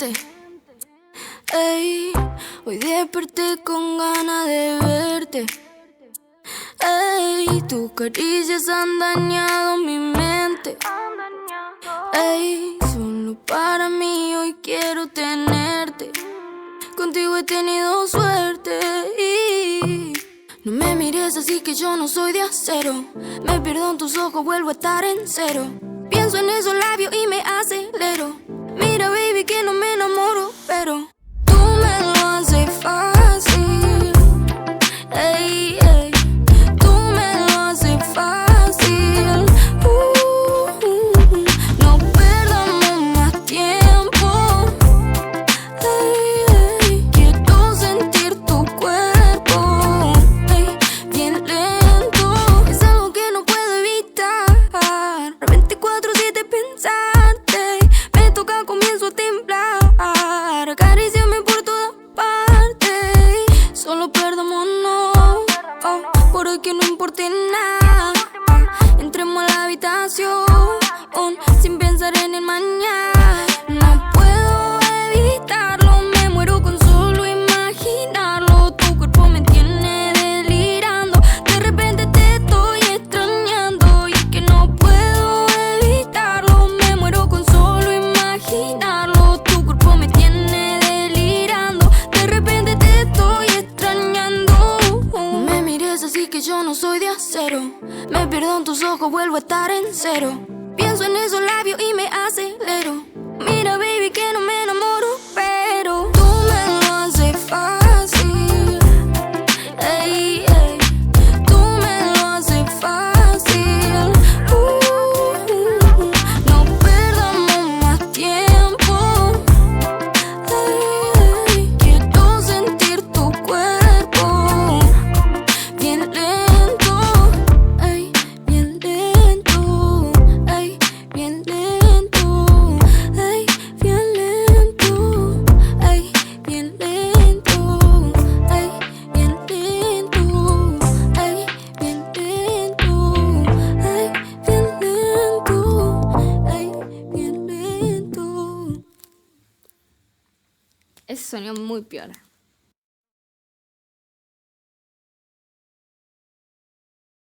mente. Ey, hoy desperté con ganas de verte. Ey, tus caricias han dañado mi mente. Ey, solo para mí hoy quiero tenerte. Contigo he tenido suerte y no me mires así que yo no soy de acero. Me pierdo en tus ojos, vuelvo a estar en cero. Pienso en esos labios y me acelero. Mira baby que no me enamoro, pero tú me lo haces fácil. Ey, ey, tú me lo haces fácil. No perdamos más tiempo. Ey, ey, quiero sentir tu cuerpo. Ey, bien lento. Es algo que no puedo evitar. 24/7 pensarte. Me toca, comienzo a temblar. Acaríciame por todas partes. Solo perdámonos. Por hoy que no importe nada. Entremos a la habitación sin pensar en el mañana. No puedo evitarlo, me muero con solo imaginarlo. Tu cuerpo me tiene delirando. De repente te estoy extrañando. Y es que no puedo evitarlo, me muero con solo imaginarlo. Tu cuerpo me tiene delirando. De repente te estoy extrañando. No me mires así que yo no soy de acero. Me pierdo en tus ojos, vuelvo a estar en cero. Pienso en esos labios y me acelero. Mira baby que no me enamoro, pero tú me lo haces fácil. Ey, ey, tú me lo haces fácil. No perdamos más tiempo. Ey, ey, quiero sentir tu cuerpo. Bien lento. Ey, bien lento. Ey, bien lento. Ey, bien lento. Ey, bien lento. Ey, bien lento. Ey, bien lento. Ey, bien lento. Ey, bien lento. Ese sonido muy piola.